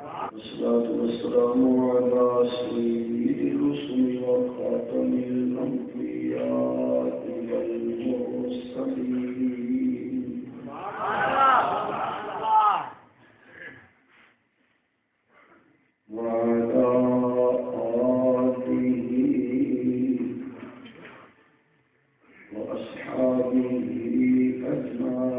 والصلاة والسلام على سيد الرسل وخاتم الأنبياء والمرسلين وعلى آله وأصحابه أجمعين.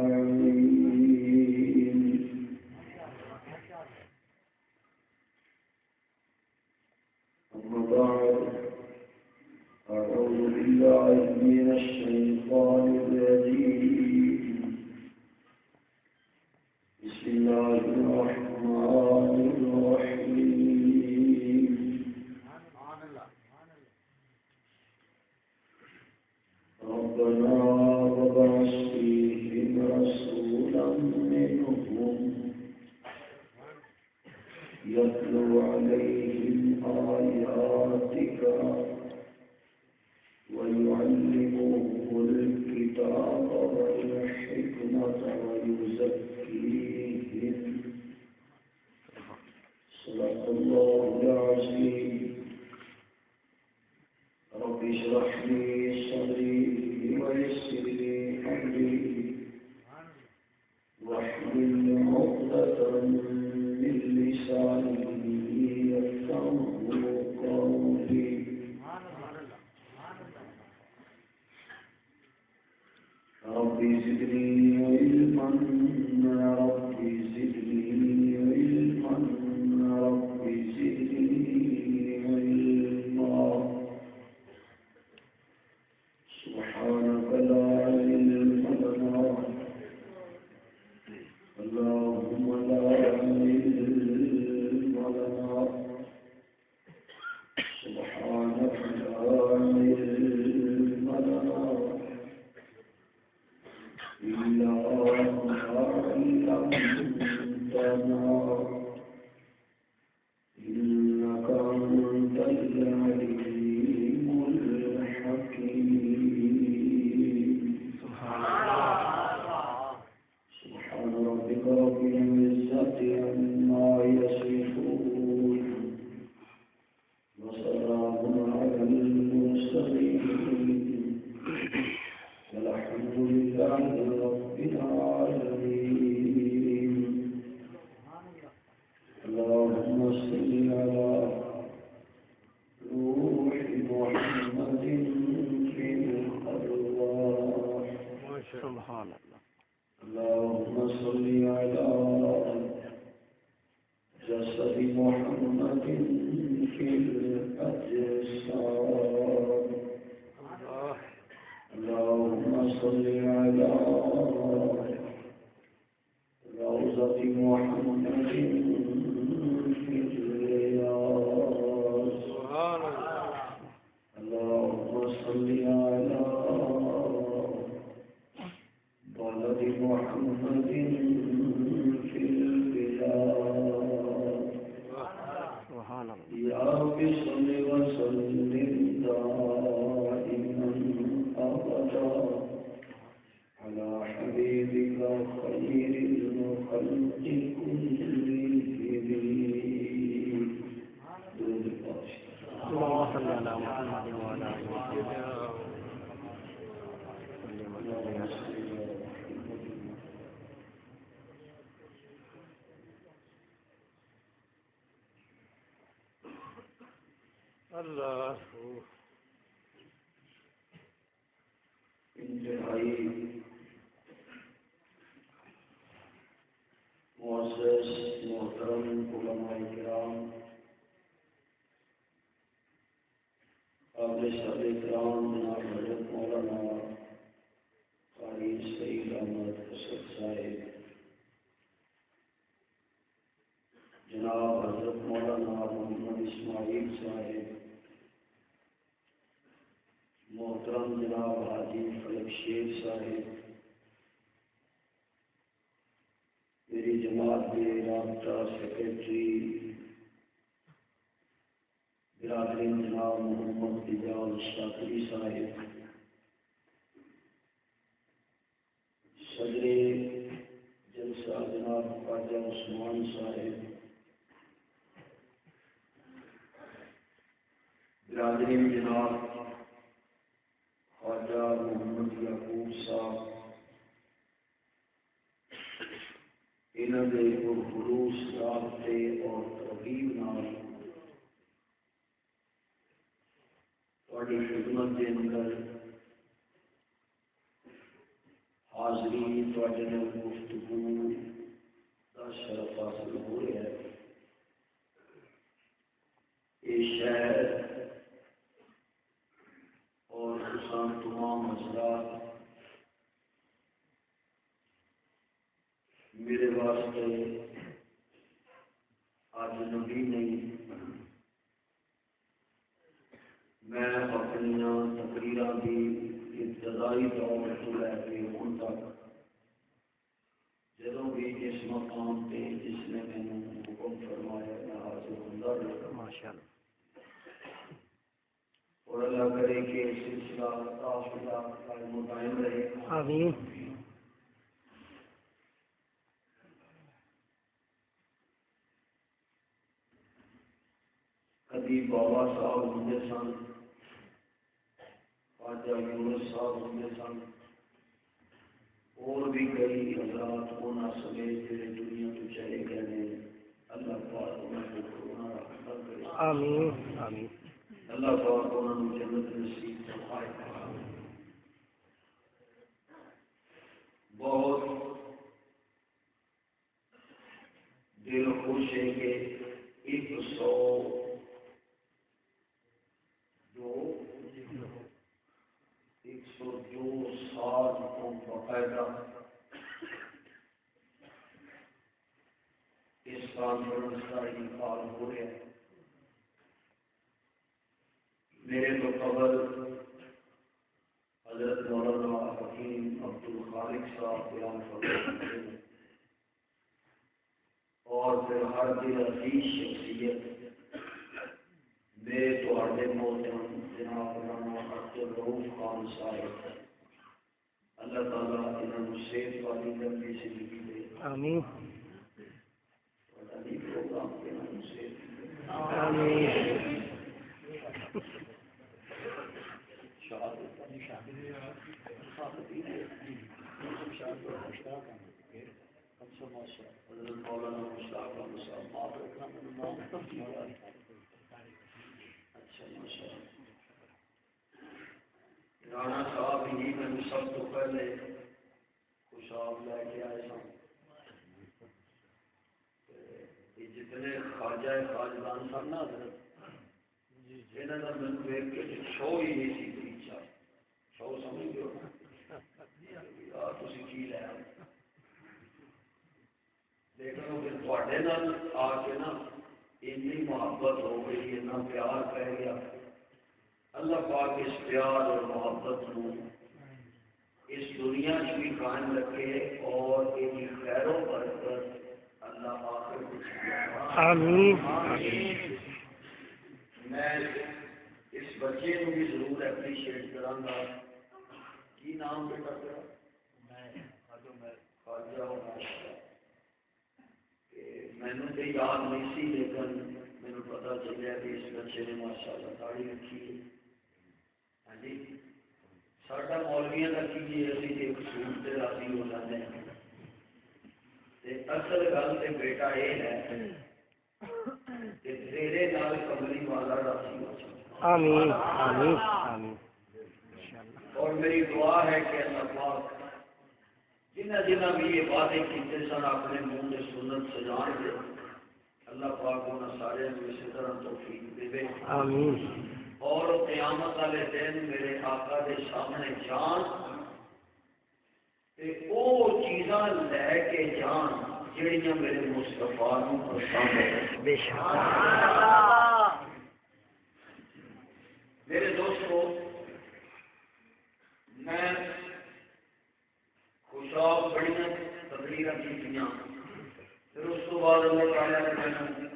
أما بعد، أعوذ بالله من الشيطان الرجيم. بسم الله الرحمن الرحيم. ربنا وابعث فيهم رسولا منهم يتلو عليهم آياتك ويعلمهم الكتاب والحكمة ويزكيهم. صدق الله العظيم. رب اشرح لي صدري ويسر لي أمري واحلل عقدة من لساني يفقهوا قولي. رب زدني علما رب زدني علما رب زدني علما. سبحانك لا علم لنا اللهم لا علم لنا سبحانك لا علم لنا إلا ما علمتنا إنك أنت العليم الحكيم. سبحان ربك رب العزة عما يصفون وسلام على المرسلين والحمد لله رب العالمين. اللهم صل على روح محمد في الأرواح. سبحان الله. اللهم صل على جسد محمد في الأجساد. اللهم صل على روضة محمد في الرياض. اللهم صل على بلد محمد في البلاد. يا رب صل وسلم دائما أبدا على حبيبك خير الخلق كلهم. اللهم صل على محمد وعلى آله اللہ. انتہائی معزز محترم علماء کرام، قابل صد احترام جناب حضرت مولانا قاری سعید احمد اسد صاحب، جناب حضرت مولانا محمد اسماعیل صاحب، محترم جناب حاجی فلک شیر صاحب، میری جماعت کے رابطہ سیکرٹری برادرین جناب محمد اجاز شاکری صاحب، صدر جلسہ جناب خواجہ عثمان صاحب، برادری جناب خواجہ محمد یعقوب صاحب انہوں نے خلوص رابطے اور ترغیب نال تھوڑی خدمت کے اندر حاضری تھوڑے نال گفتگو کا شرف حاصل ہو رہا ہے۔ یہ شہر اور خصوصاً تمام حضرات میرے واسطے اجنبی نہیں۔ میں اپنی تقریراں کی ابتدائی دور تو لے کے ہن تک جدوں بھی جس مقام پہ جس نے مینوں حکم فرمایا میں حاضر ہوندا رہا ماشاءاللہ۔ اور اللہ کرے کہ سلسلہ تحفظہ قائم و دائم رہے۔ آمین۔ کبھی بابا صاحب ہوندے سن، خواجہ یونس صاحب ہوندے سن، اور بھی کئی حضرات ہونا سمیت جڑے دنیا تو چلے گئے ہیں۔ اللہ پاک انہاں کو کرونا رحمت کرے۔ آمین آمین۔ اللہ پاک انہاں کو جنت نصیب فرمائے۔ بہت دل خوش ہے کہ 102 سال کو باقاعدہ اس کانفرنس کا انعقاد ہو رہا ہے۔ میرے تو قبل حضرت مولانا حکیم عبدالخالق صاحب بیان فرماتے ہیں، اور پھر ہر دل عزیز شخصیت میرے تو ہڈے محترم جناب مولانا عبدالرؤف خان صاحب، اللہ تعالیٰ انہوں نے صحت والی لمبی زندگی دے۔ آمین پروگرام کے نام سے آمین۔ مولانا مشتاق احمد صاحب رانا صاحب ہی میں سب تو پہلے خوشاب لے کے آئے سن۔ جتنے خواجہ خواجدان سن نا حضرت، انہوں نے مجھے دیکھ کے شو ہی نہیں سی پیچھا شو سمجھ گئے یار تسی کی لے آئے، لیکن پھر تھوڑے نال آ کے نا اتنی محبت ہو گئی، اتنا پیار پہ گیا۔ اللہ پاک اس پیار اور محبت کو اس دنیا میں بھی قائم رکھے اور ان خیر و برکت اللہ آخر کچھ۔ آمین۔ میں اس بچے کو بھی ضرور اپریشیٹ کروں گا۔ کی نام بیٹا تیرا؟ خواجہ مینوں تو یاد نہیں سی، لیکن مینوں پتا چلیا کہ اس بچے نے ماشاء اللہ داڑھی رکھی ہے۔ ہاں جی، ساڈا مولویاں کا کی جی اسی ایک سوٹ سے راضی ہو جاتے ہیں۔ اصل گل سے بیٹا یہ ہے کہ تیرے نال کملی والا راضی ہو جائے۔ آمین آمین آمین۔ اور میری دعا ہے کہ اللہ پاک جنہ جنہ بھی یہ وعدے کیتے سن اپنے منہ سے سنت سجان دے، اللہ پاک انہاں سارے اسی طرح توفیق دے۔ آمین۔ اور قیامت والے دن میرے آقا دے سامنے جان تے او چیزاں لے کے جان جڑیاں میرے مصطفیٰ نوں پسند ہیں۔ بے شک۔ میرے دوستو، میں خوشاب بڑی تقریراں کیتیاں، پھر اس تو بعد اللہ تعالیٰ نے مینوں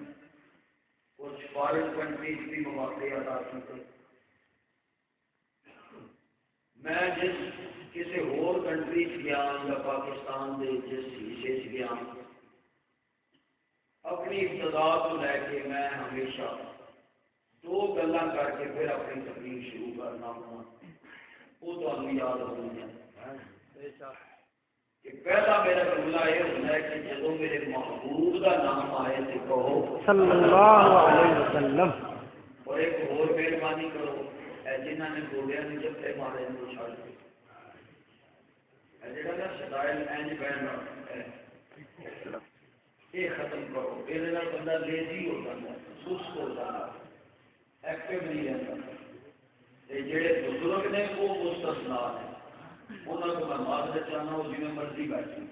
کچھ فارن کنٹریز بھی مواقع عطا کیتے۔ میں جس کسی اور کنٹری گیا یا پاکستان دے جس حصے گیا، اپنی ابتدا کو لے کے میں ہمیشہ دو گلا کر کے پھر اپنی تقریر شروع کرنا ہونا وہ تو یاد ہونا کہ پہلا میرا جملہ یہ ہوتا ہے کہ جب میرے محبوب کا نام آئے تو کہو صلی اللہ علیہ وسلم. اور ایک اور مہربانی کرو اے جنہوں نے گوڑیا نے جبتے مارے ان کو چھڑ دے جڑا نا سٹائل اینج پہننا یہ ختم کرو. یہ بندہ لیزی ہو جاتا ہے سست ہو جاتا ہے ایکٹیو نہیں رہتا. جڑے بزرگ نے وہ مستثنا ہیں انہوں کو میں معذرت چاہنا وہ جی مرضی بیٹھی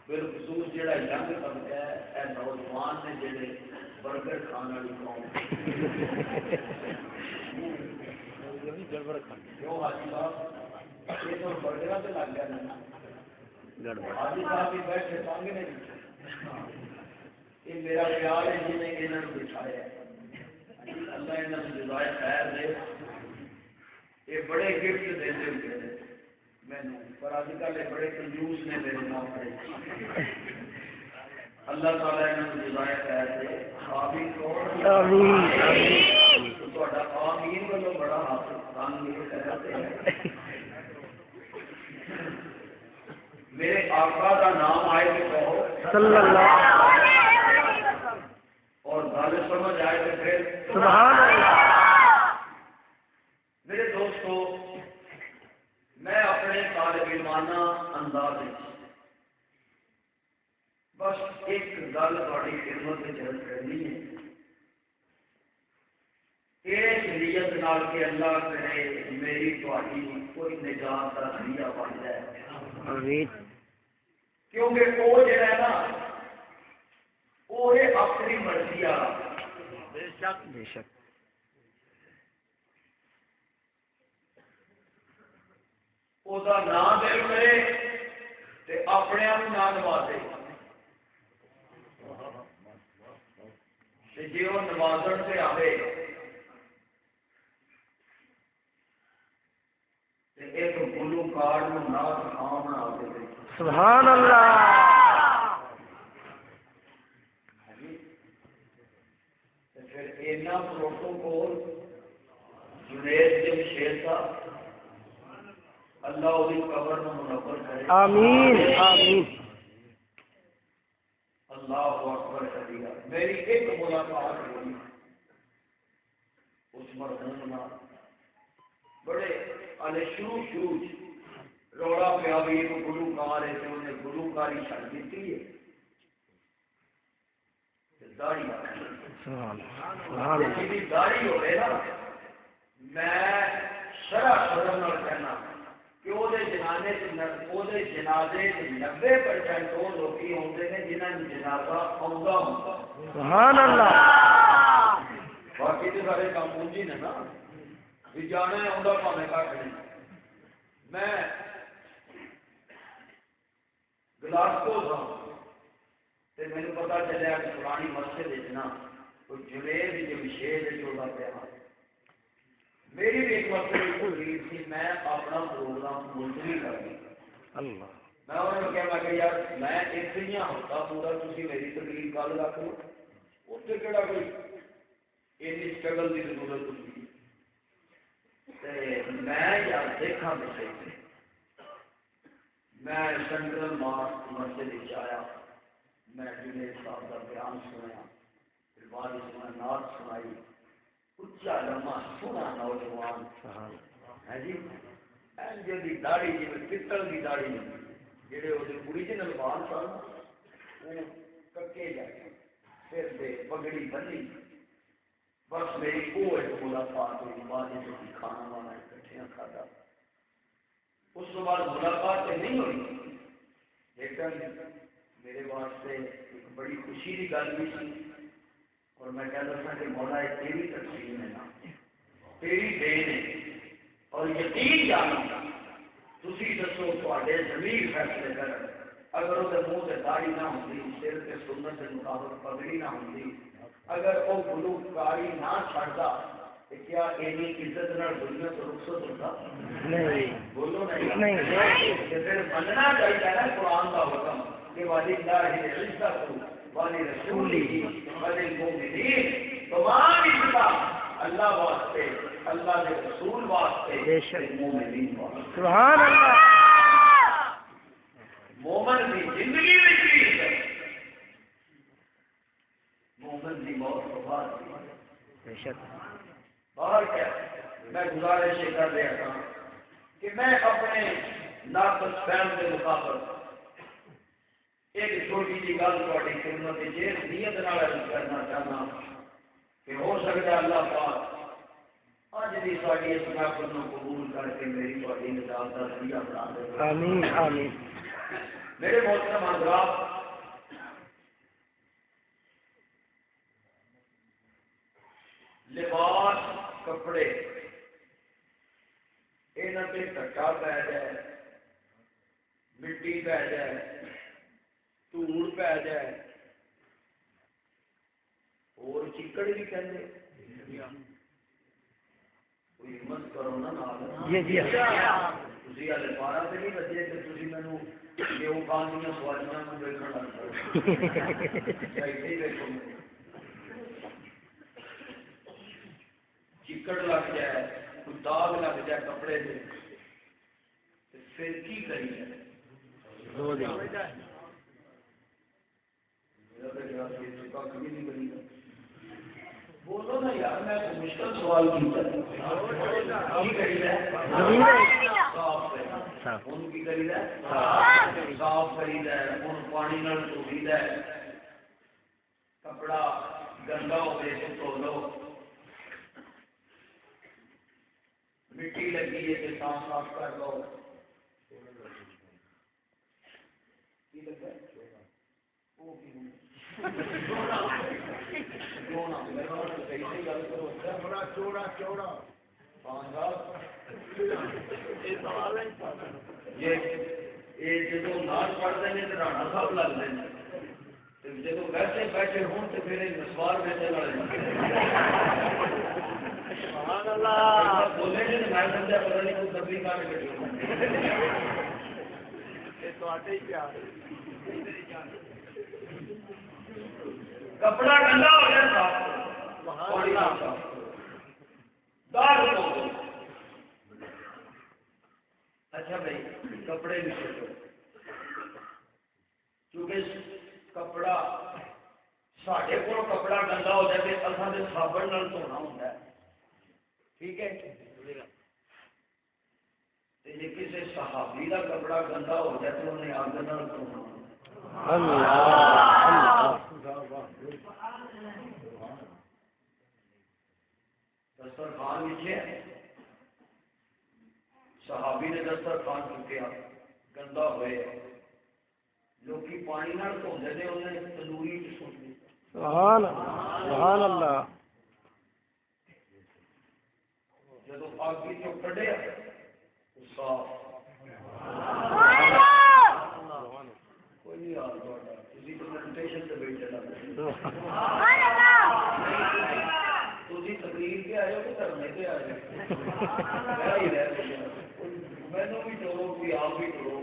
بالخصوص جڑا ینگ طبقہ ہے اے نوجوان نے جڑے برگر کھانے والی قوم کیوں حاجی صاحب یہ تو برگر سے لگ گیا حاجی صاحب بھی بیٹھے تنگ نے یہ میرا پیار ہے جنہیں انہوں نے بٹھایا اللہ انہوں نے جزائے خیر دے. یہ بڑے گفٹ دیتے ہوئے مینو پر اج کل یہ بڑے کنجوس نے میرے نام پڑے. اللہ تعالیٰ انہوں نے جزائے خیر دے. آمین کون آمین. تہاڈا آمین والوں بڑا ہاتھ رنگ ہے. میرے آقا کا نام آئے تو کہو صلی اللہ اور گل سمجھ آئے تو پھر سبحان اللہ. میرے دوستو میں اپنے طالب علمانہ انداز بس ایک گل تھوڑی خدمت میں عرض کرنی ہے. اس نیت نال کہ اللہ کرے میری تہاڈی کوئی نجات کا ذریعہ بن جائے. آمین. کیونکہ وہ جڑا ہے نا وہ ہے اپنی مرضی والا. بے شک بے شک. وہ نام دل کرے تے اپنے آپ نہ نوازے تے جے وہ نوازن سے آئے تے ایک گلوکار نو نعت خواں بنا دے. سبحان اللہ. پھر اینا پروٹوکول جنید جمشید صاحب اللہ وہی قبر میں منور کرے. آمین آمین. اللہ اکبر کبیرہ. میری ایک ملاقات ہوئی اس مرحوم نال بڑے علی شروع روڑا پیا بھی ایک گلوکار ہے کہ انہیں گلوکاری چھڑ دیتی ہے داڑھی جی داڑھی ہوئے نا میں شرح شرم نال کہنا کہ وہ جنازے 90% وہ لوگ ہوتے ہیں جنہوں نے جنازہ آؤں ہوتا. سبحان اللہ. باقی تو سارے کام پونجی نے نا بھی جانا ہے آؤں پانے کا کھڑی. میں گلاسکو تھا تو میرے پتا چلیا کہ پرانی مسجد نا کوئی جنید جمشید چوڑا پیا. میری بھی ایک وقت تقریر تھی میں اپنا پروگرام ملتوی کر دیا. میں انہوں نے کہا کہ یار میں ایک ہی ہوتا پورا تھی میری تقریر کل رکھ لو اتنے کہڑا کوئی این اسٹرگل کی ضرورت ہوتی. میں یار دیکھا پچھلے میں سینٹرل ماسک مسجد آیا میں جنید صاحب کا بیان سنیا پھر بعد میں نعت سنائی. اچا لما سونا نوجوان ہے جی جی داڑھی جی پتل کی داڑھی جہے وہ اوریجنل بال سن وہ ککے جائے پھر سے پگڑی بنی. بس میری وہ ایک ملاقات ہوئی بعد میں کھانا وانا اکٹھے کھادا. اس کے بعد ملاقات نہیں ہوئی لیکن میرے واسطے ایک بڑی خوشی کی گل بھی سی. اور میں کہتا تھا کہ مولا یہ تیری تقسیم ہے نا تیری دین ہے اور یقین جانا تھی دسو تے ضمیر فیصلے کر. اگر وہ منہ سے داڑھی نہ ہوتی سر کے سنت کے مطابق پگڑی نہ ہوتی اگر وہ گلوکاری نہ چھڑتا تو کیا اینی عزت نال دنیا تو رخصت ہوتا؟ نہیں. بولو نہیں. پھر مننا چاہیے نا قرآن کا حکم کہ والی اللہ عزت والی رسولی والی المؤمنین تمام عزت اللہ واسطے اللہ کے رسول واسطے بے شک۔ مومنین واسطے سبحان اللہ مومن کی زندگی میں چیز ہے مومن کی موت کو بعد بے شک باہر کیا میں گزارش یہ کر رہا تھا کہ میں اپنے ناقص فہم کے مطابق ایک چھوٹی جی گل تھوڑی خدمت جس نیت نال عرض کرنا چاہنا کہ ہو سکتا ہے اللہ پاک اج دی ساری اس محفل کو قبول کر کے میری تھوڑی نجات کا ذریعہ بنا دے آمین آمین میرے محترم حضرات لباس کپڑے یہاں پہ کٹا پی جائے مٹی پی جائے دھوڑ پی جائے اور چکڑ بھی کہتے کوئی ہمت کرو نا جی جی تھی ہلے 12 سے نہیں بجے تو تھی مینو گیہوں کھان دیا سواریاں کو دیکھنا لگ دیکھو چکڑ لگ جائے کوئی داغ لگ جائے کپڑے سے پھر کی کری جائے بولو نا یار میں مشکل سوال کیا صاف کری ہے ہوں پانی دھوی ہے کپڑا گندا ہو گئے تو دھو لو مٹی لگی ہے کہ صاف صاف کر لو جدو نال پڑھتے ہیں تو رانا صاحب لگتے ہیں جب ویسے بیٹھے ہوں تو پھر مسوار بیٹھے والے بولے میں سمجھا پتا نہیں کوئی تبلیغ کر کے کپڑا گندا ہو جائے اچھا بھائی کپڑے بھی چھوٹو کیونکہ کپڑا ساڈے کو کپڑا گندا ہو جائے اصل تو صابن نال دھونا ہوتا ہے ٹھیک ہے جی کسی صحابی کا کپڑا گندا ہو جائے تو انہیں آگ نال دھونا دسترخوان لکھے صحابی نے دسترخوان چکیا گندا ہوئے لوگ پانی نال دھوندے نے انہیں تندوری سٹ دی سبحان اللہ جب آگ چو کڈیا صاف کوئی نہیں یار تھی تو میڈیٹیشن سے بیٹھے تھی تقریر کے آئے ہو کہ کرنے کے آئے مینو بھی ٹورو کوئی آپ بھی ٹورو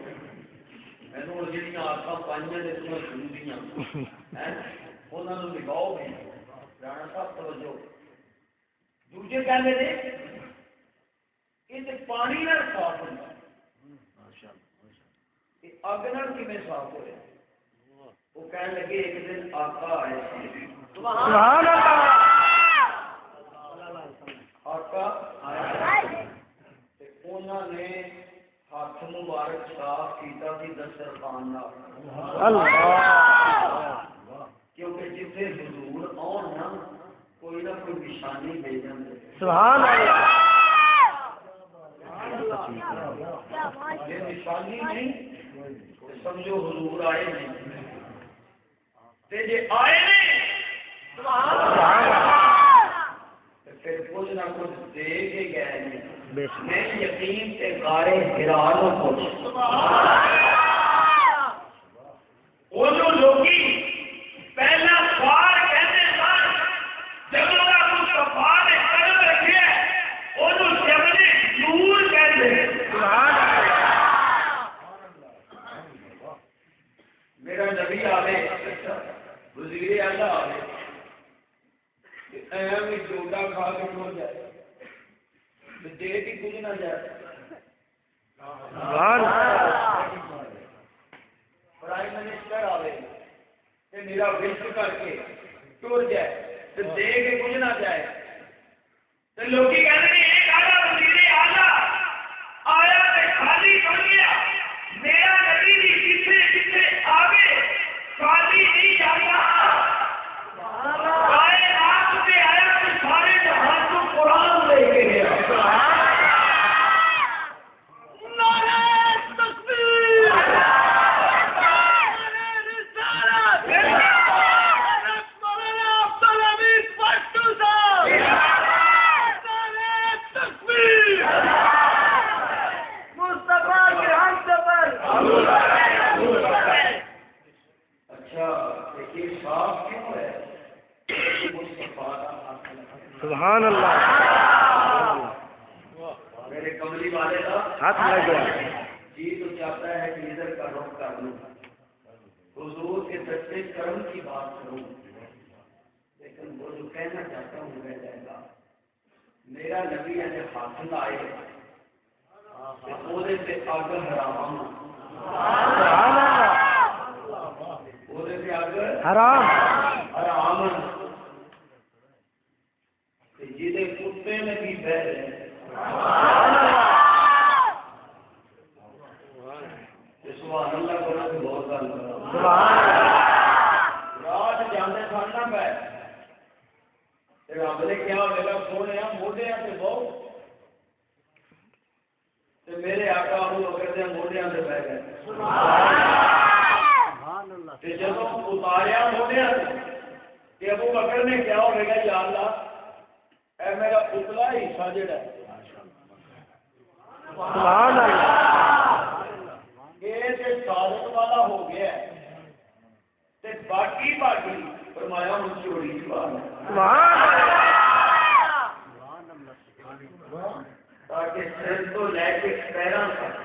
مینو جہاں آدت پائیاں نے شروع دیا انہوں نے نبھاؤ بھی رانا صاحب توجہ دوجے کہتے ہیں یہ پانی نال صاف ہوتا اگ نال کیویں صاف ہوئے وہ کہنے لگے ایک دن آقا آئے سبحان اللہ آقا انہوں نے ہاتھ مبارک صاف کیتا سی دسترخوان نال کیونکہ جتنے حضور آن نا کوئی نہ کوئی نشانی دے جاندے سبحان اللہ یہ نشانی نہیں سمجھو حضور آئے نہیں تے جے آئے نہیں پھر کچھ نہ کچھ دے کے گئے نہیں میں یقین تے غارے حرا نو پوچھ وہ جو لوگی پہلا بار کہتے سن جب اللہ مصطفیٰ نے قدم رکھے وہ جو جبل نور کہتے میرا نبی آوے وزیر اعلیٰ آوے ایویں چوٹا کھا کے کھو جائے دے کے کچھ نہ جائے پرائم منسٹر آئے میرا وش کر کے ٹر جائے تو دے کے کچھ نہ جائے تو لوگ کہتے ہیں ایک آیا وزیر اعلیٰ آیا تو خالی بن گیا میرا نبی بھی جتنے جتنے آگے خالی نہیں جاتا کائنات سے آیا تو سارے جہان کو قرآن لے کے گیا سبحان اللہ میرے کملی والے کا ہاتھ لگ گیا جی تو چاہتا ہے کہ ادھر کا رخ کر لوں حضور کے سچے کرم کی بات کروں لیکن وہ جو کہنا چاہتا ہوں رہ جائے گا میرا نبی ایسے حاصل آئے وہ سے آگ حرام وہ سے آگ حرام حرام جیسے کتے میں بھی بہ رہے سبحان اللہ کو بہت گل رات جانے سننا پہ رب نے کیا میرا سونے موڈیا سے بہت میرے آقا ابو بکر دے موڈیا سے بہ گئے جب اتاریا موڈیا سے ابو بکر نے کیا ہوگا یا اللہ اے میرا پتلا حصہ جڑا ہے سبحان اللہ یہ صادق والا ہو گیا ہے تے باقی باقی فرمایا ان چوری کی بات ہے تاکہ سر کو لے کے پیروں تک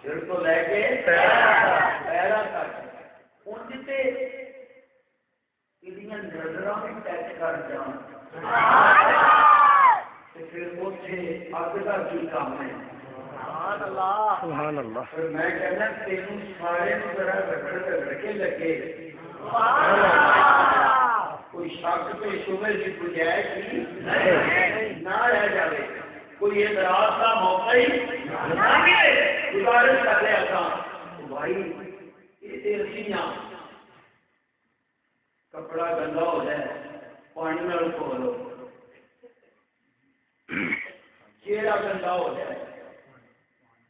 سر کو لے کے پیروں تک ان سے نظر بھی ٹچ کر جان پھر اتنے اگ کا کی کام ہے سبحان اللہ میں کہنا تینوں سارے ذرا رگڑ کے لگے کوئی شک پہ شبہ کی گنجائش نہ رہ جائے کوئی اعتراض کا موقع ہی نہ ملے گزارش کر رہے تھا بھائی یہ کپڑا گندا ہو جائے پانی نال دھو لو چہرہ گندا ہو جائے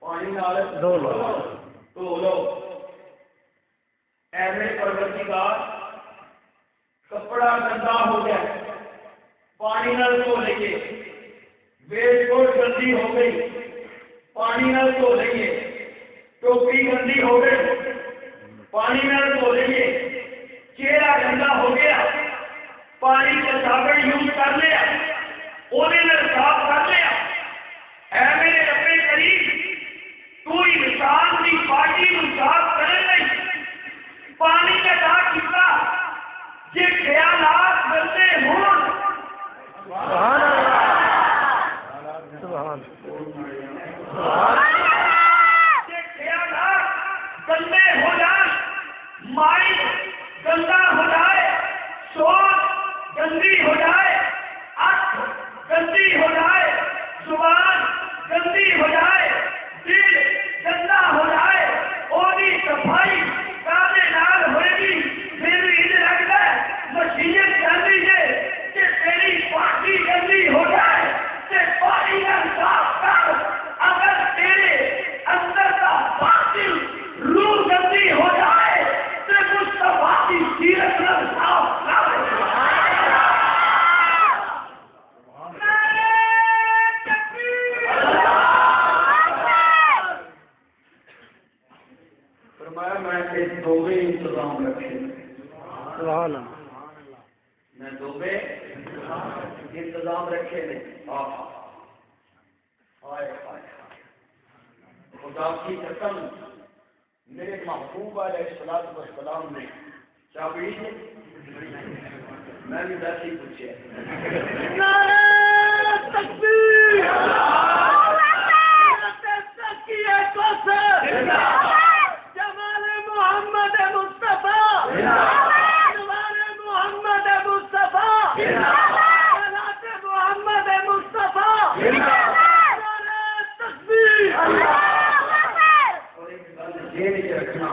پانی نال دھو لو ایسے پروردگار کپڑا گندا ہو جائے پانی نال دھو لئیے ویسٹ کوٹ گندی ہو گئی پانی نال دھو لئیے ٹوپی گندی ہو گئی پانی نال دھو لئیے چہرہ گندا ہو گیا پانی کا صابن یوز کر لیا صاف کر لیا اے میرے رب کریم تو انسان کی پارٹی کو صاف کرے نہیں پانی کا داغ کیتا یہ خیالات گندے ہوں سبحان اللہ سبحان یہ خیالات گندے ہو جائیں مائنڈ گندا ہو جائے سوچ گندی ہو جائے آنکھ گندی ہو جائے زبان گندی ہو جائے دل گندا ہو جائے اور صفائی کامے نال ہوئے گی پھر یہ لگتا ہے مشین گندی ہے کہ تیری پارٹی گندی ہو جائے کہ پانی کا صاف کر اگر تیرے اندر کا باطل روح گندی ہو جائے تو مصطفیٰ کی سیرت نہ صاف کر انتظام رکھے میں دوبے انتظام رکھے نے خدا کی قسم میرے محبوب علیہ السلام نے چابڑی میں بھی دس ہی پوچھے جمال محمد مصطفیٰ جمال محمد مصطفیٰ محمد مصطفیٰ اور ایک گل ذہن وچ رکھنا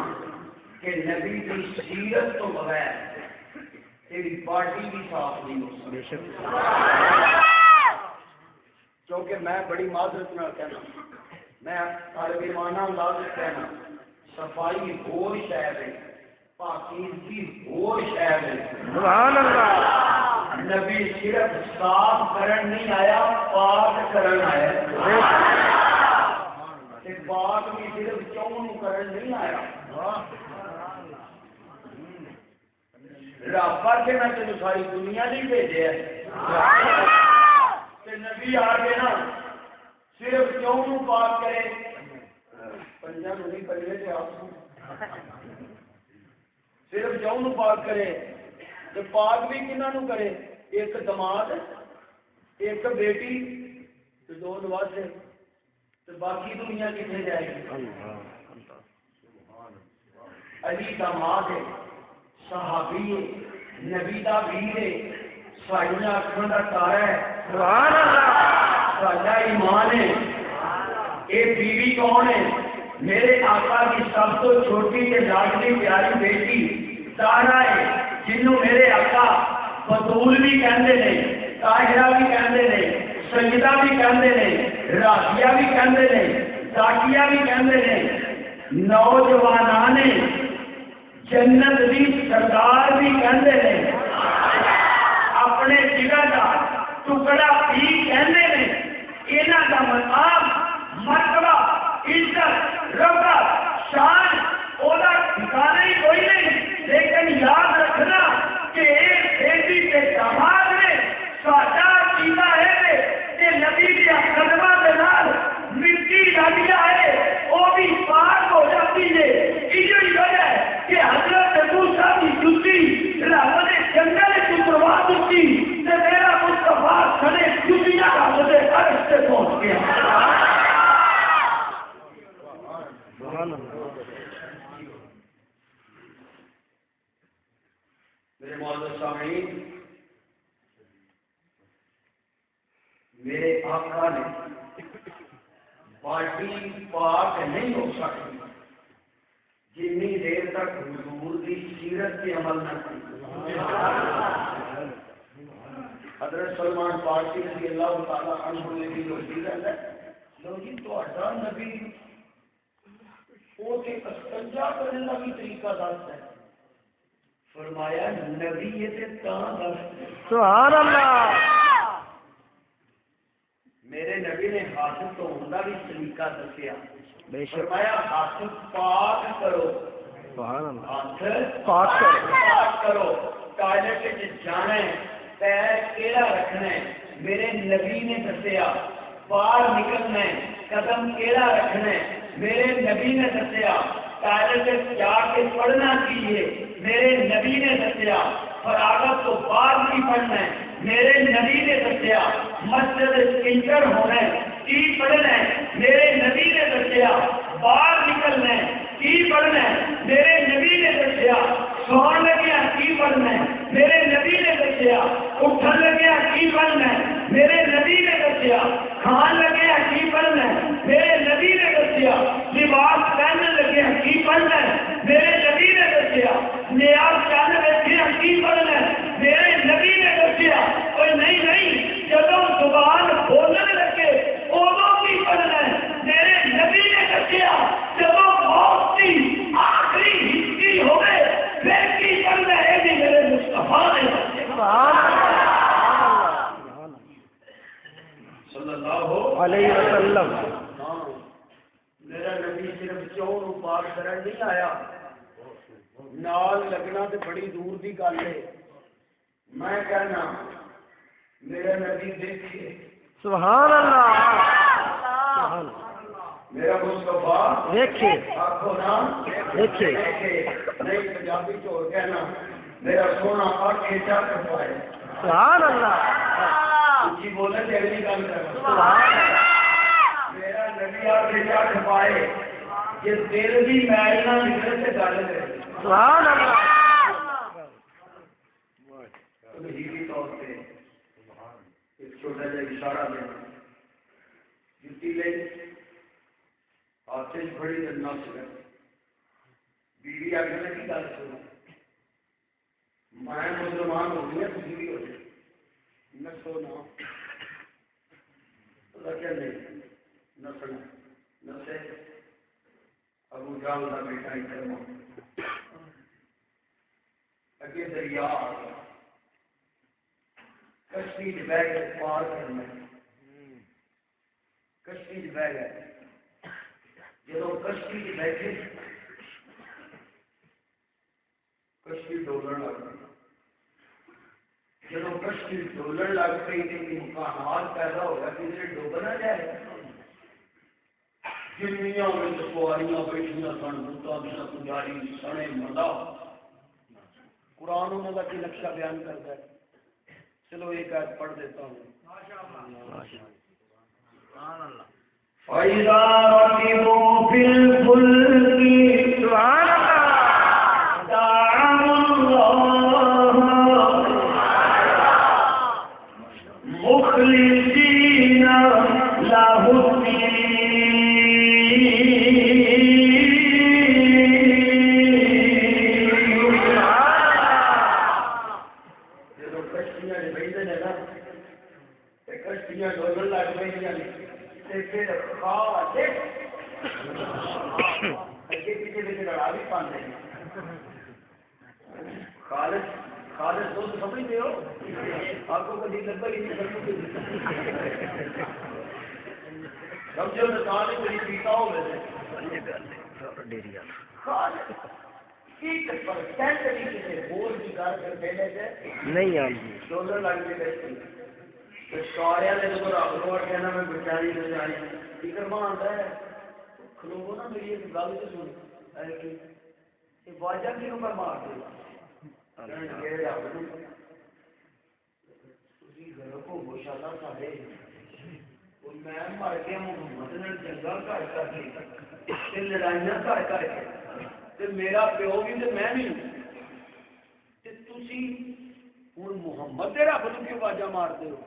کہ نبی کی سیرت تو بغیر تیری پارٹی بھی صاف نہیں ہو سکتی. کیونکہ میں بڑی معذرت نہ کہنا میں طالب ایمانہ انداز کہنا صفائی ہو شہر ہے پاکیزگی ہو شہر ہے. سبحان اللہ. نبی صرف صاف کرن نہیں آیا پاک کرن آیا. پاک بھی صرف چون کرن نہیں آیا. رب کے میں تین ساری دنیا نہیں بھیجے نبی آ کے نا صرف کیوں پاک کرے پنجا نہیں پڑے تھے آپ صرف کیوں پاک کرے تو پاک بھی کنہوں کرے ایک دماد ایک بیٹی تو دو نواسے تو باقی دنیا کتنے جائے گی. علی دماد ہے صحابی ہے نبی دا ویر ہے سائیاں اکھاں دا تارا ہے. سبحان اللہ. ساڈا ایمان ہے. اے بیوی کون ہے؟ میرے آقا کی سب تو چھوٹی تے لاڈلی پیاری بیٹی تارا ہے جنوں میرے آقا بطول بھی کہندے نے طاہرہ بھی کہندے نے سیدہ بھی کہندے نے راضیہ بھی کہندے نے ذاکیہ بھی کہندے نے. نوجوانان جنت دی سردار بھی کہندے نے اپنے جگہ کا ٹکڑا بھی کہندے نے. انہاں دا مقام مرتبہ عزت رفعت شان اودا ٹھکانا ہی کوئی نہیں. لیکن یاد رکھنا کہ ایک بیٹی کے داماد نے ساڈا عقیدہ ہے کہ نبی کے قدماں دے نال مٹی لگیا ہے وہ بھی پاک ہو جاتی ہے. یہی وجہ ہے کہ حضرت موسیٰ کی جُتی رب نے جنگل اتروا دیتی تے میرا مصطفیٰ کھڑے جُتیاں رب دے عرش سے پہنچ گیا. میرے معزز سامعین میرے آقا نے باٹی پاک نہیں ہو سکتی جتنی دیر تک حضور کی سیرت کے عمل نہ کی. حضرت سلمان فارسی رضی اللہ تعالیٰ عنہ نے بھی روزی کرتا ہے لو جی تہاڈا نبی وہ تے استنجا کرنے کا بھی طریقہ دستا ہے. فرمایا نبی یہ تے تاں دستا ہے. سبحان اللہ. میرے نبی نے ہاتھ دھونے کا بھی طریقہ دسیا. بے شک. فرمایا ہاتھ پاک کرو. سبحان اللہ. ہاتھ پاک کرو. پاک کرو. ٹوائلٹ وچ جانا ہے پیر کیڑا رکھنا ہے میرے نبی نے دسیا. باہر نکلنا ہے قدم کیڑا رکھنا ہے میرے نبی نے دسیا. ٹوائلٹ جا کے پڑھنا چاہیے میرے نبی نے دسیا. فراغت تو بعد نہیں پڑھنا ہے میرے نبی نے دسیا. مسجد انٹر ہونا ہے کی پڑھنا ہے میرے نبی نے دسیا. باہر نکلنا ہے کی پڑھنا ہے میرے نبی نے دسیا. سون لگیا کی پڑھنا ہے میرے نبی نے دسیا. اٹھن لگیا کی پڑھنا ہے میرے نبی نے دسیا. کھان لگیا کی پڑھنا ہے میرے نبی نے دسیا. لباس پہننے لگیا کی پڑھنا ہے میرے نبی نے دسیا. نیاز چاہنے لگیا کی پڑھنا ہے میرے نبی نے دسیا. اور نہیں جدوں زبان بولنے لگے ادوں کی پڑھنا ہے میرے نبی نے دسیا. جدوں موت کی آخری ہچکی ہوئے پھر کی پڑھنا ہے بھی میرے مصطفیٰ نے صلی اللہ علیہ وسلم. میرا نبی صرف چون پاک کرن نہیں آیا نال لگنا تو بڑی دور کی گل ہے. میں کہنا میرا نبی دیکھیے. سبحان اللہ. سبحان اللہ. میرا مصطفیٰ دیکھیے آنکھوں نہ دیکھیے نہیں پنجابی چھوڑ کے نا میرا سونا آنکھیں چاہ کر پائے سبحان اللہ جی بولے تھے اگلی گل کر سبحان اللہ میرا نبی آنکھیں چاہ کر پائے یہ دل بھی میل نہ نکلے سے گل ہے سبحان اللہ تمہیدی طور پہ ایک چھوٹا جا اشارہ دینا جتی لے آتش بڑی دنیا سے بیوی آگے میں کی گل سنو میں مسلمان ہو گیا تھی بھی ہو جائے نہ سونا کیا نہیں نہ سنا نہ سے ابو جال کا بیٹا ہی کرنا اگے دریا آ گیا کشتی بہ گئے پار کرنا کشتی بہ گئے جب کشتی بیٹھے کشتی ڈولن لگ گئی جب کشتی ڈولن لگ گئی تو امکانات پیدا ہو گیا کسی ڈوب نہ جائے جنیاں میں سواریاں بیٹھیاں سن بوتا دیا پجاری سنے مدا قرآن انہوں کا کی نقشہ بیان کرتا ہے چلو ایک آیت پڑھ دیتا ہوں فَإِذَا رَكِبُوا فِي الْفُلْكِ سبحان اللہ دعوا اللَّهَ مُخْلِصِينَ لَهُ کشتیاں ڈولن لگ گئی پیچھے پیچھے لڑا بھی پانے خالص خالص دوست سمجھتے ہو آپ کو کبھی لگتا ہی نہیں سمجھو تو سارے کوئی پیتا ہو میرے نہیں آئی ڈولن لگ گئے سارے نے جب رب کو کہنا میں بچائی بچائی فکر مانتا ہے کھلوو نا میری ایک گل تو سن واجہ کیوں میں مار دوں میں مر گیا محمد نے جنگا کر کر کے لڑائیاں کر کر کے میرا پیو بھی تو میں بھی تھی ہوں محمد کے رب کو کیوں واجہ مارتے ہو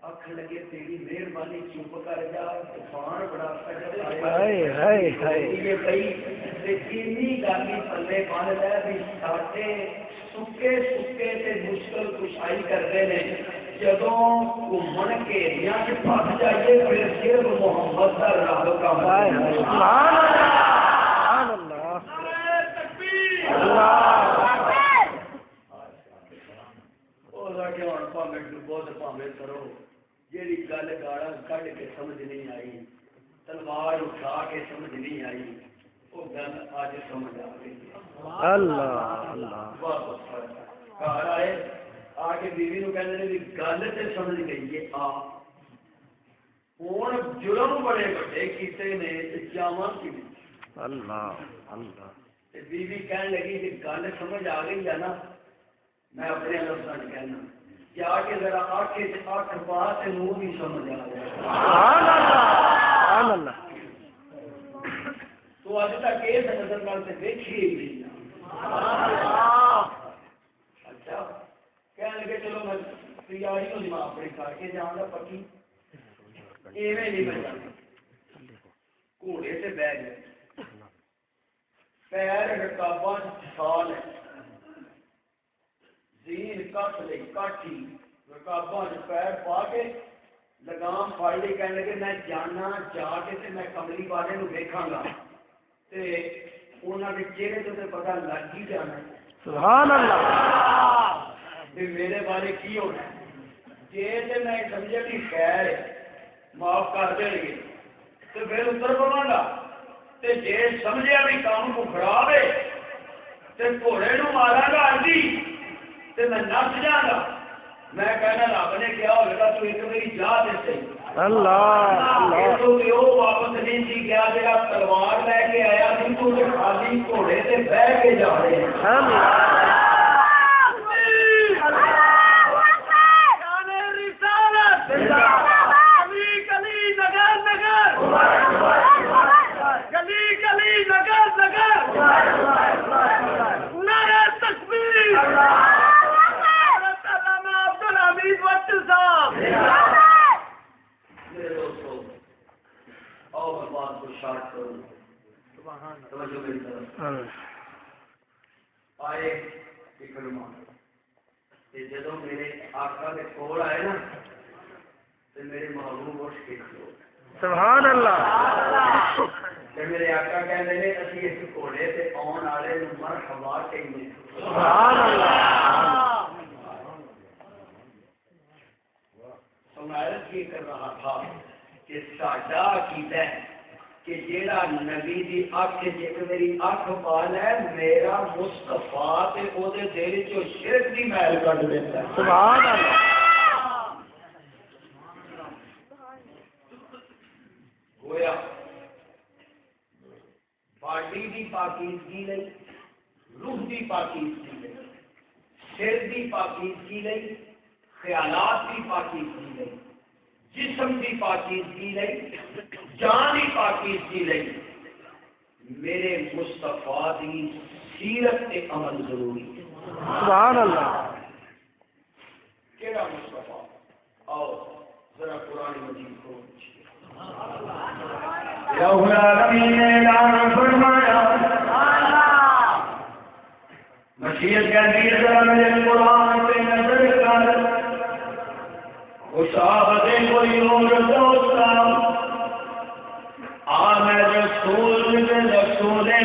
آخ لگے تیری مہربانی چپ کر جا طوفان بڑا پلے بن لے بھی ساڈے سکے سکے تے مشکل کشائی کرتے ہیں جدوں گھومن گھیریاں چ پھس جائیے پھر صرف محمد کا رب کا کرو جیڑی گل گاڑا کڈ کے سمجھ نہیں آئی تلوار اٹھا کے سمجھ نہیں آئی وہ گل اج سمجھ آ گئی اللہ اللہ گھر آئے آ کے بیوی نو کہندے نے گل تے سمجھ گئی ہے آ ہن جرم بڑے بڑے کیتے نے تے جاواں کی اللہ اللہ تے بیوی کہن لگی کہ گل سمجھ آ گئی ہے نا میں اپنے لفظاں وچ کہنا جا کے ذرا آنکھیں سے آنکھ پا تے منہ بھی سمجھ آ جائے سبحان اللہ تو اج تک اس نظر نال تے دیکھی ہی نہیں اچھا کہنے لگے چلو میں تیاری ہو جما اپنی کر کے جاؤں گا پکی ایویں نہیں میں جانا گھوڑے سے بہ گئے پیر رکاباں چھال ہے زین کٹ لئی کاٹھی رکاباں پیر پا کے لگام پھاڑ لئی کہنے لگے میں جانا جا کے تے میں کملی والے نو ویکھاں گا تے انہاں دے چہرے تو تے پتہ لگ ہی جانا سبحان اللہ بھی میرے بارے کی ہونا جے تے میں سمجھا کہ خیر ہے معاف کر دیں گے تو پھر اتر پواں گا تے جے سمجھیا بھی کام کو خراب ہے تے گھوڑے نو ماراں گا اڈی تے میں نس جاں گا میں کہنا رب نے کیا ہوگا تو ایک میری جا دے صحیح اللہ اللہ تو وہ واپس نہیں سی گیا جا تلوار لے کے آیا سی تو خالی گھوڑے سے بہ کے جا رہے ہیں آئے جدو میرے آقا کے کول آئے نا تو میرے محبوب اٹھ کے کھلو سبحان اللہ میرے آقا کہتے ہیں اسی اس گھوڑے سے آن والے مرحبا کہیں سبحان اللہ سمایت یہ کر رہا تھا کہ ساڈا عقیدہ ہے کہ جیڑا نبی دی اکھ جے میری اکھ پال ہے میرا مصطفیٰ تے او دے دل چوں شرک دی محل کڈ دیندا ہے سبحان اللہ گویا باڈی دی پاکیزگی لئی روح دی پاکیزگی لئی سر دی پاکیزگی لئی خیالات دی پاکیزگی لئی جسم دی پاکیزگی لئی جان دی پاکیزگی لئی میرے مصطفیٰ دی سیرت تے عمل ضروری ہے سبحان اللہ کیڑا مصطفیٰ آؤ ذرا قرآن مجید کو رب العالمین نے اعلان فرمایا مشیت کہتی ہے ذرا میرے قرآن پہ نظر کر صحابت کوئی نور دوستا میں رسول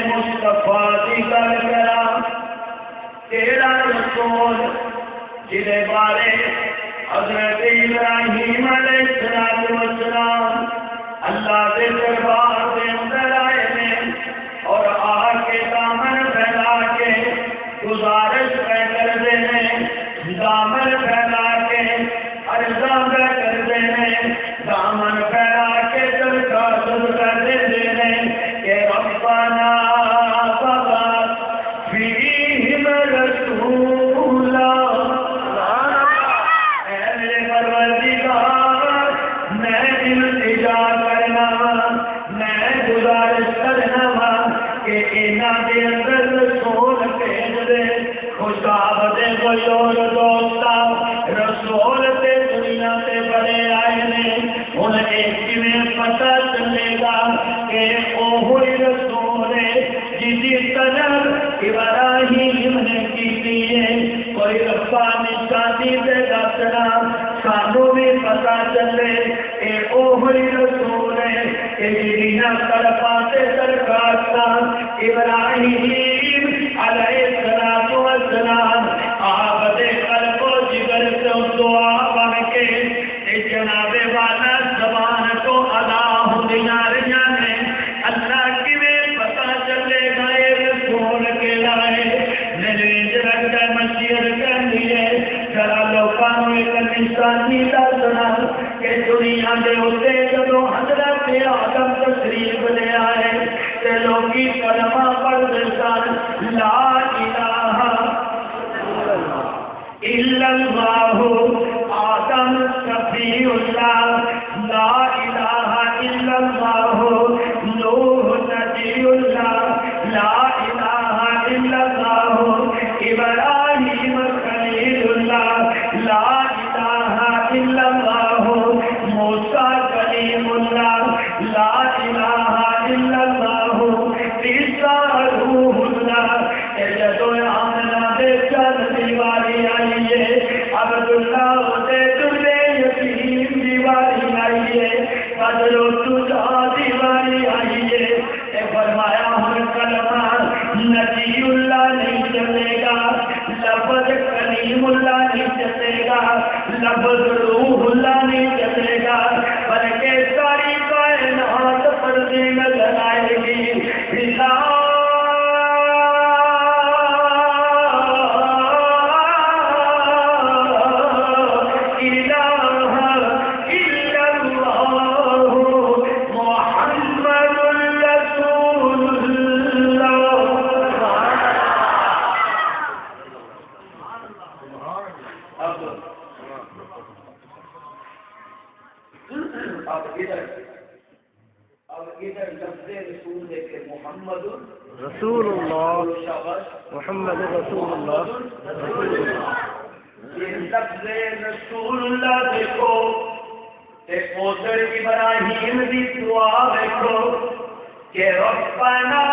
مصطفیٰ کی گل کرا تیرا رسول جہے بارے حضرت ابراہیم علیہ السلام اللہ کے دربار کے اندر آئے نے اور آ کے دامن پھیلا کے گزارش پہ کرتے ہیں دامن پھیلا کے ارزاں پہ کرتے ہیں دامن پھیلا کے درخواست کر دیتے ہیں کہ ربنا فبعث فیہم رسولا اے میرے پروردگار میں التجا کرنا میں گزارش کرنا کہ انہاں دے اندر رسول بھیج دے خوشاب دے کوئی اور دوستا رسول تے دنیا تے بڑے آئے نے ہن ایک میں پتہ چلے گا کہ وہی رسول ہے جس طرح ابراہیم نے کی ہے کوئی رفا نشانی دے دسنا سانو بھی پتہ چلے کہ وہی رسول ہے کہ جنہاں طرفاں تے درخواست ابراہیم علیہ السلام آپ دے قلب و جگر سے دعا بن کے جناب والا زبان کو ادا ہوندیاں رہیاں نے اللہ کی پتہ چلے گا یہ رسول کے لائے نریج رکھ مشیر کہندی ہے ذرا لوکاں نوں ایک نشانی دسنا کہ دنیا دے اوتے جدوں حضرت آدم تشریف لے آئے تے لوکی کلمہ پڑھدے سن لا الہ الا اللہ آدم شفیع اللہ لا الہ الا اللہ نوح نبی اللہ لا الہ الا اللہ ابراہیم خلیل اللہ لا الہ الا اللہ موسیٰ کلیم اللہ لا الہ الا اللہ عیسیٰ روح اللہ جدو آمنہ دے چل دیواری آئیے عبداللہ دے دلے یتیم دیواری آئیے بدلو تجھا دیواری آئیے فرمایا ہم کلمہ نبی اللہ نہیں چلے گا لفظ کلیم اللہ نہیں چلے گا لفظ روح اللہ نہیں چلے گا بلکہ ساری کائنات پر نظر آئے گی رسول اللہ شاباش محمد رسول اللہ رسول اللہ یہ لفظ رسول اللہ دیکھو تے پوتر ابراہیم دی دعا دیکھو کہ ربنا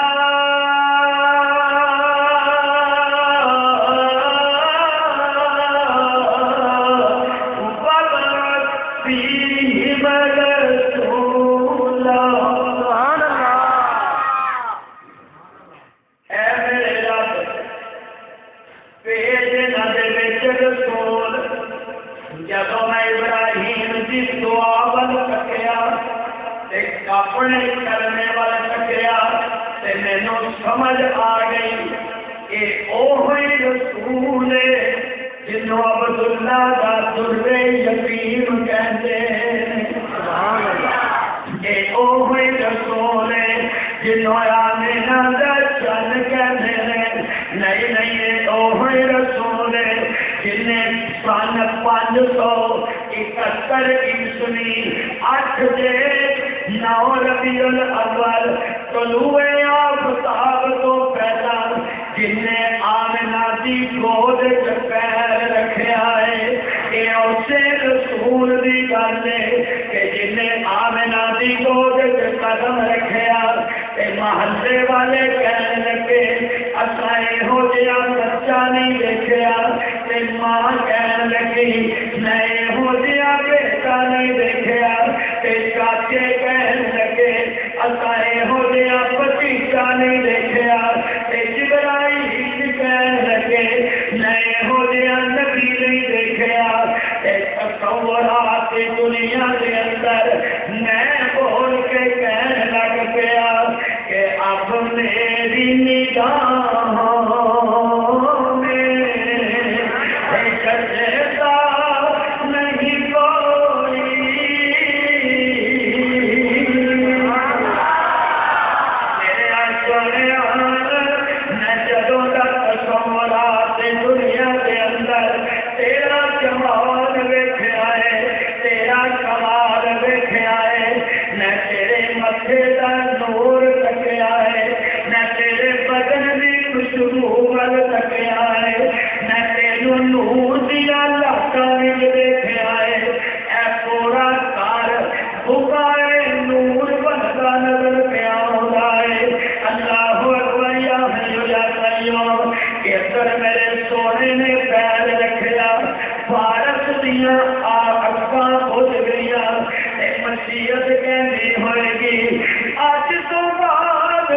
اپنے کرنے والا تکیا تے مینوں سمجھ آ گئی کہ اوہی رسول جنوں عبداللہ دا در یتیم کہندے سبحان اللہ کہ اوہی رسول جنوں آمینہ دا چن کہندے نہیں نہیں اوہی رسول جنہیں سن 571 عیسوی 8 دے 9 ربیع الاول طلوع آفتاب تو پہلا جن نے آمنہ دی گود وچ پیر رکھیا ہے یہ اسے رسول دی گل ہے کہ جن نے آمنہ دی گود وچ قدم رکھیا تے محلے والے کہنے لگے اساں یہو جہا بچہ نہیں دیکھیا تے ماں کہنے لگی میں یہو جہا بیٹا نہیں دیکھیا تے چاچے کہنے لگے اساں یہو جہا بھتیجا نہیں دیکھیا تے جبرائیل کہنے لگے میں یہو جہا نبی نہیں دیکھیا تے تصورات دنیا کے اندر میں بول کے کہنے لگ پیا کہ اب میری نگاہوں میں جیسا نہیں کوئی میرے آسونے میں جدوں تک تصورات دنیا کے اندر تیرا جمال ویکھیا ہے تیرا کمال ویکھیا ہے میں تیرے متھے دا نور تکیا ہے میں تیرے بدن دی خوشبو ول تکیا ہے میں تینوں نور دیا لاٹاں وچ دیکھیا ہے اے پورا گھر بھکائے نور بندا نظر پیا ہوندا ہے اللہ اکبر یا حی یا قیوم کہ در میرے سونے نے پیر رکھیا فارس دیاں اکھاں کھل گئیاں تے مسیحت کہندی ہوئے گی اج تو بعد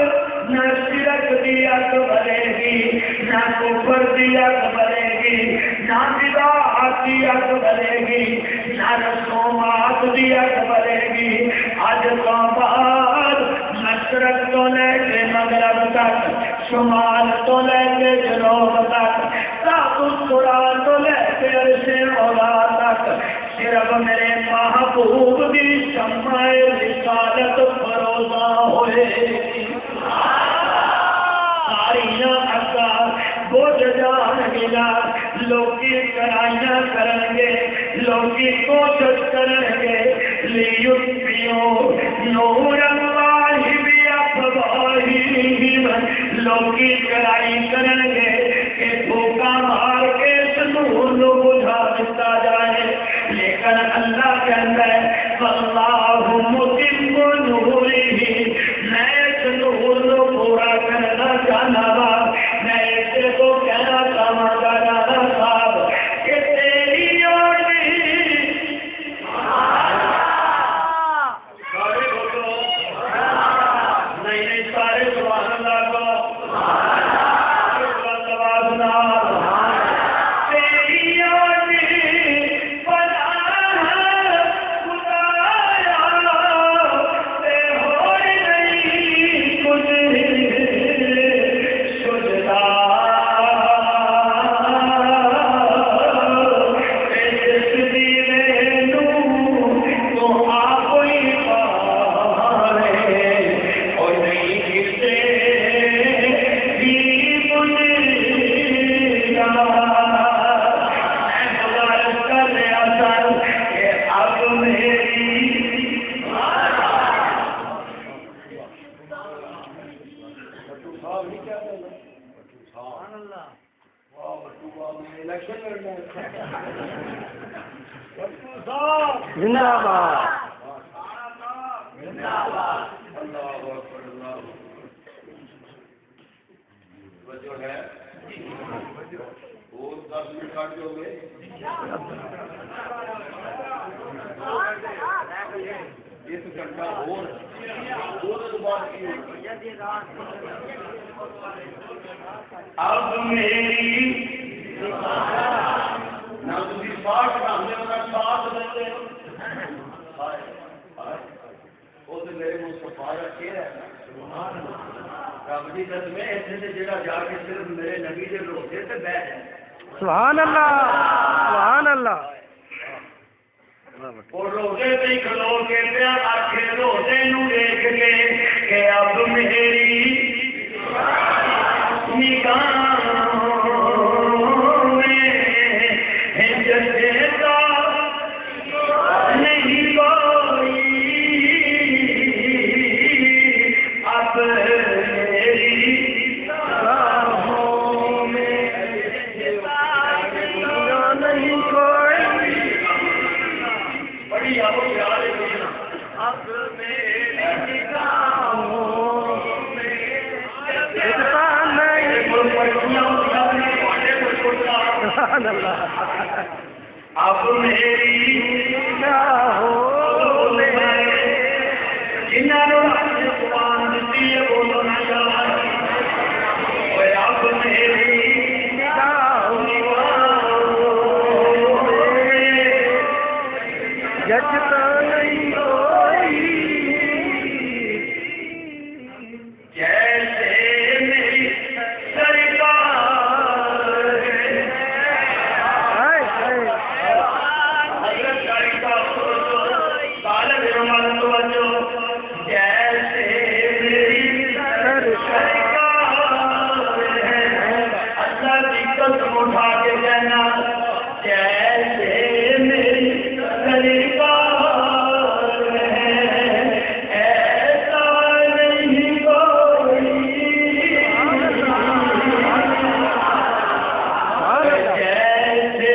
نہ شرک دی اگ بلے گی نہ کفر دی اگ بلے گی نہ بدعت دی اگ بلے گی نہ رسومات دی اگ بلے گی اج تو بعد مشرق تو لے کے مغرب تک شمال تو لے کے جنوب تک ساتھ سرا تو لے کے عرش اولا تک صرف میرے محبوب دی شمع رسالت فروزہ ہوئے ساریاں اکا بوجھ جان گیا لوگی کرائیاں کریں گے لوگی کوشش کریں گے لیتفیو نور اللہ بھی افواہہم لوگی کرائی کریں گے کہ دھوکا مار کے اس نور کو بجھا دیتا جائے لیکن اللہ کہتا ہے واللہ متم نورہ میں اس نور کو پورا کرنا چاہنا گا میں اسے کو کہنا چاہوں گا جانا صاحب کہ تیری آنی سارے بولو نہیں سارے سبحان اللہ کو تیری آنی بنا خدایا زندہ باد جو ہے وہ 10 منٹ کاٹ جو گئے ایک گھنٹہ اور بات کی اب میری نہ تھی پاٹ کرنے کا ساتھ دیتے وہ تو میرے مصطفیٰ رکھے ہے رب کی قسم ہے اتنے سے جڑا جا کے صرف میرے نبی کے روزے سے بیٹھ جائے سبحان اللہ سبحان اللہ اور روزے پہ کھلو کے پیا آخر روزے نو دیکھ کے کہ اب میری نگاہوں میں جیسے کا نہیں کوئی اب اب میری نگاہوں میں جنہوں نے قرآن دیتی ہے بولو نہ اب میری نگاہوں میں جچتا نہیں کوئی جیسے میری سرکار اٹھا کے کہنا جیسے میری سرکار ہے ایسا نہیں کوئی جیسے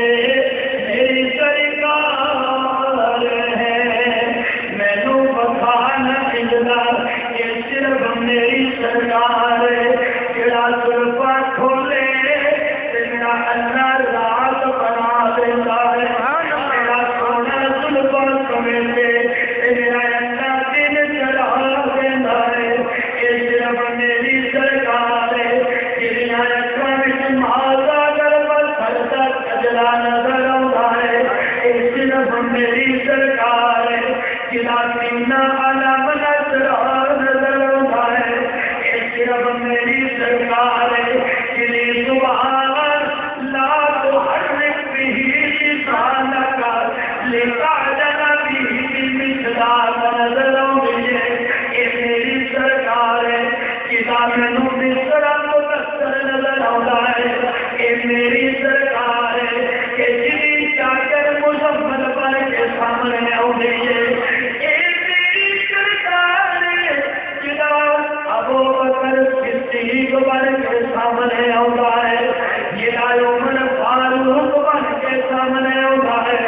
میری سرکار ہے مینو بخان ملنا یہ صرف میری سرکار جڑا سرفا کھولے اللہ رات بنا دیتا ہے میرا سونا سلفا سمیتے میرا اللہ دن چلا دیتا ہے یہ صرف میری سرکار ہے جنہیں اکھاں وچ ماتا کر پتھر دا کجلا نظر آتا ہے یہ صرف میری سرکار ہے جنہ سینہ علم نظر آتا ہے یہ صرف میری سرکار ہے جنہیں سبحان میری سرکار ہے کہ جی چاکر مزمل پر کے سامنے آؤ گئی ہے میری سرکار ہے جدا ابو بکر صدیق پر کے سامنے آؤ ہے جدا عمر فاروق پر کے سامنے آؤ ہے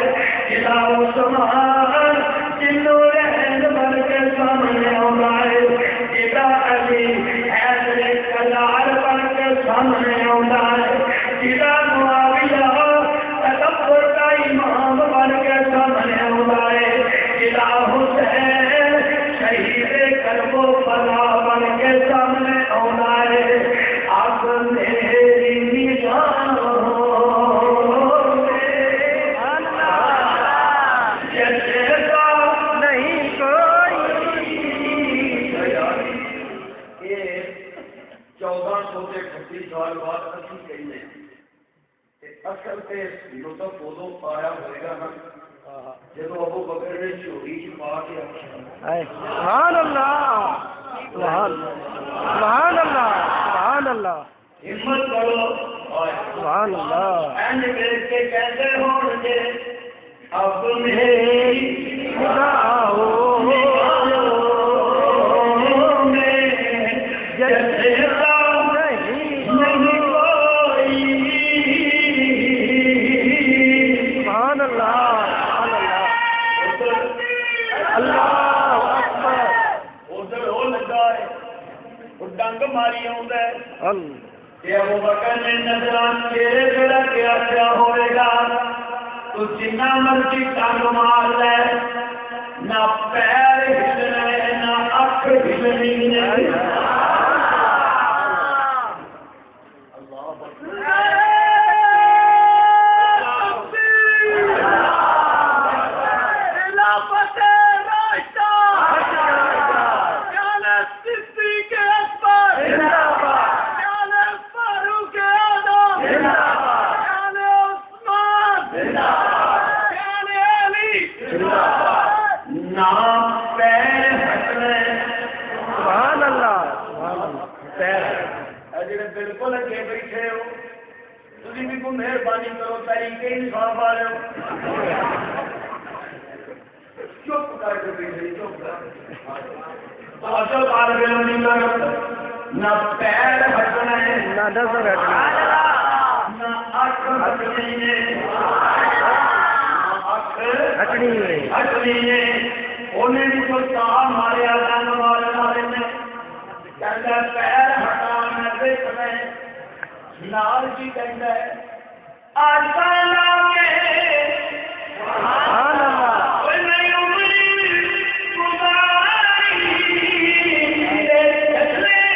جدا عثمان جنو رہن پر کے سامنے آؤ ہے جدا علی حیدر کلار پر کے سامنے آؤ ہے جدا معاویہ تکبر کا امام بن کے سامنے آتا ہے جدا حسین شہید قلب و فنا بن کے سامنے آتا ہے اب میری نگاہوں میں جیسے کا نہیں کوئی یہ 1438 سال بعد اسی کہنے اصل تے لطف ادو پایا ہوئے گا نا جب ابو بکر نے چوری چھپا کے سبحان اللہ سبحان اللہ سبحان اللہ ہمت کرو سبحان اللہ اینڈ کر کے کیسے ہوں گے اب میری نگاہوں میں جیسے کہ ابو بکر نے نظران چہرے پہ رکھ کے کیا ہوئے گا تو جتنا مرضی ٹنگ مار لے نہ پیر ہلنے نہ اکھ ہلنی بالکل اگے بیٹھے ہو تھی بھی کوئی مہربانی کرو طریقے انصاف والے چپ کر کے بیٹھے چپ کر نہ پیر ہٹنا ہے نہ نظر ہٹنا نہ اکھ ہٹنی ہے ہٹنی ہے انہیں بھی کوئی کہا ماریا جان مارے نے کہتا پیر ہٹانا دیکھ رہے نال کی کہتا ہے آسانا میں کوئی نہیں عمری گزاری چلے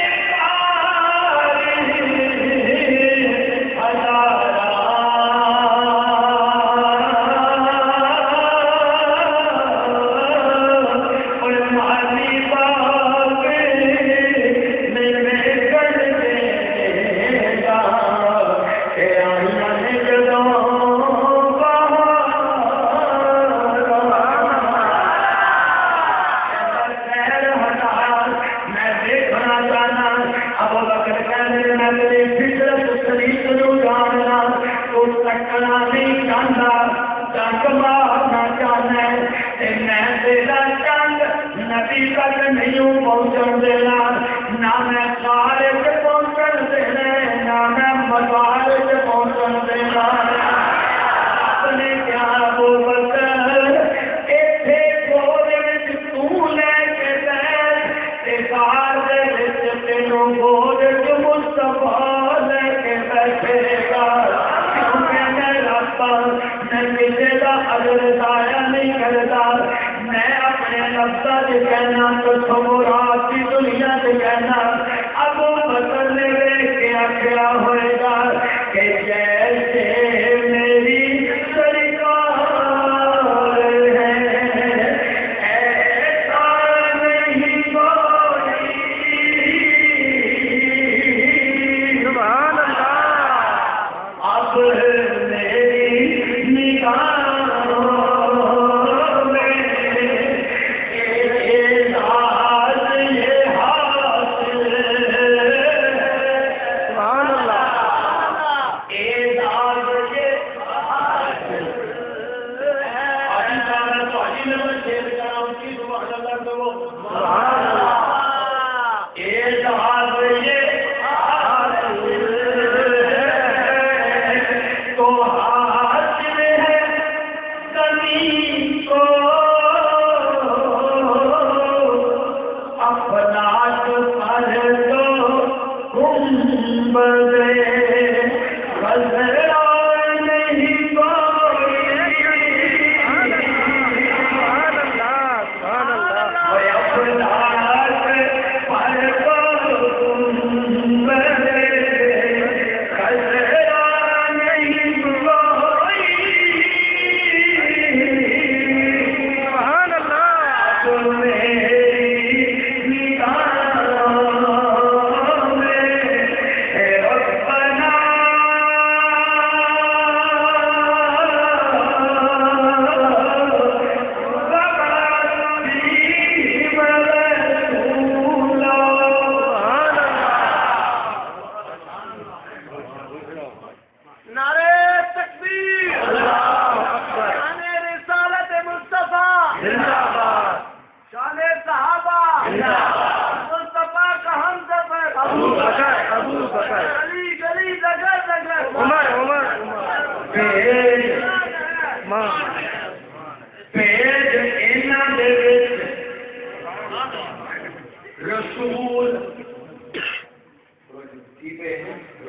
رسول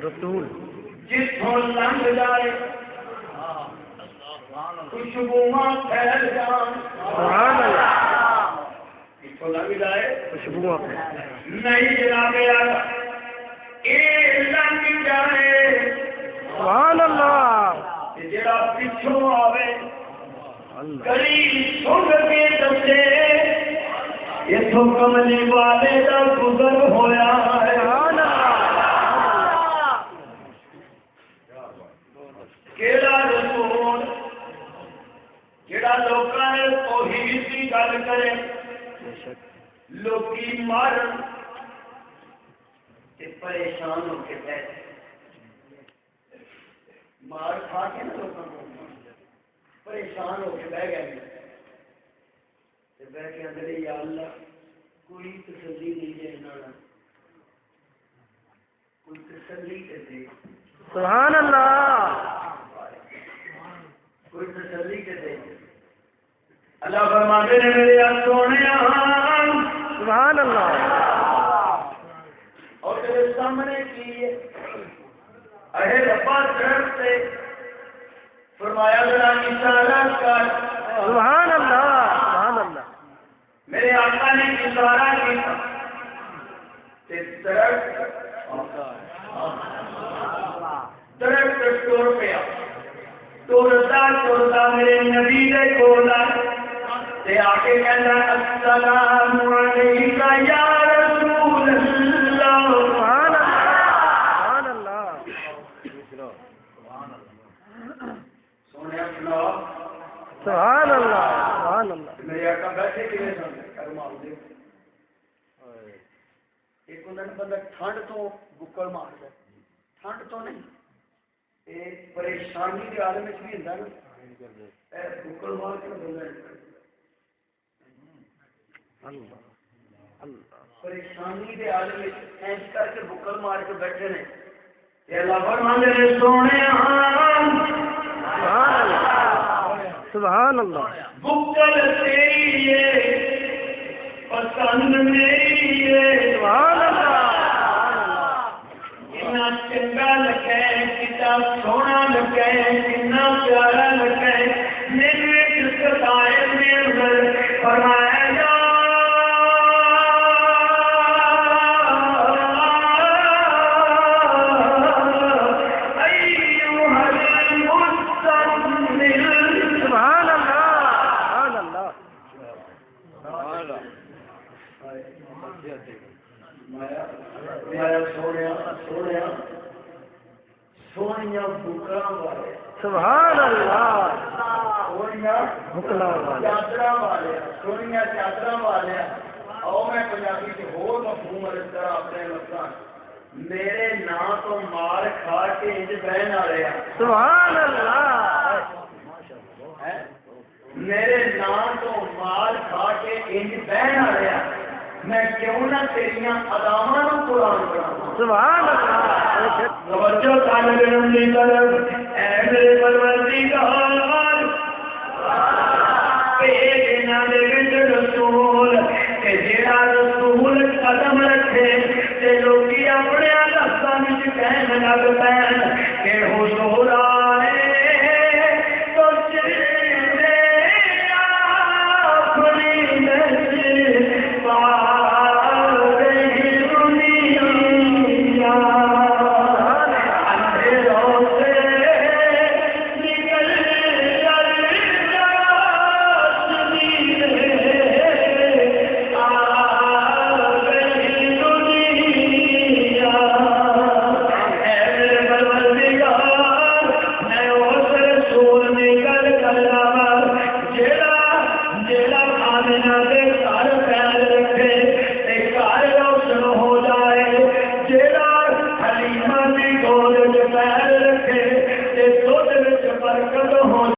رسول جتوں لنگ جائے خوشبواں پھیل جان سبحان اللہ جتوں لنگ جائے خوشبو نہیں جناب آقا اے لنگ جائے سبحان اللہ جڑا پچھوں آوے اللہ گلی سن کے دسے اتوں کملی والے دا گزر ہویا ہے سبحان کیڑا رسول جڑا لوکاں نے توحید دی گل کرے لوکی مارن تے پریشان ہو کے بیٹھے مار کھا کے نا لوگوں کو پریشان ہو کے بہ گئے تے بہ کے اندر یا اللہ کوئی تسلی نہیں دے نال کوئی تسلی تے دے سبحان اللہ کوئی تسلی تے دے اللہ فرماتے نے میرے سونیا سبحان اللہ اور تیرے سامنے کی اے ربا طرف سے فرمایا ذرا اشارہ کر سبحان اللہ سبحان اللہ میرے آقا نے اشارہ کیا تے درخت ٹور پیا ٹورتا میرے نبی دے کول تے آ کے کہندا السلام علیکہ یا رسول اللہ سبحان اللہ سونے سنا سبحان اللہ سبحان اللہ میرے آقا بیٹھے کیویں سن کرمال دے ایک ہوندا نا بندہ ٹھنڈ تو بکڑ مار جائے ٹھنڈ تو نہیں اے پریشانی کے عالم وچ بھی ہوندا نا اے بکڑ مار کے بندہ پریشانی کے عالم وچ اینج کر کے بکڑ مار کے بیٹھے نے تے اللہ فرماندے نے سونیا سبحان اللہ سبحان اللہ بکل تیری ہے پسند میری ہے سبحان اللہ کتنا چنگا لگے کتنا سونا لگے کتنا پیارا لگے میرے ایک ستائے میں اندر فرمایا جا سونیا بکرا والے سبحان اللہ سونیا بکلا والے چادر والے سونیا چادر والے آؤ میں پنجابی کے ہور مفہوم عرض کرا اپنے لفظ میرے نام تو مار کھا کے انج بہن والے سبحان اللہ میرے نام تو مار کھا کے انج بہن والے میں کیوں نہ تیریاں اداواں نو قرآن پڑھاواں سبحان اللہ توجہ طالب علم دی طرف اے میرے پروردگار بھیجنا دے وچ رسول تے جڑا رسول قدم رکھے تے لوکی اپنے لفظاں وچ کہن لگ پین کہ حضور آئے تو چلے اپنی نظر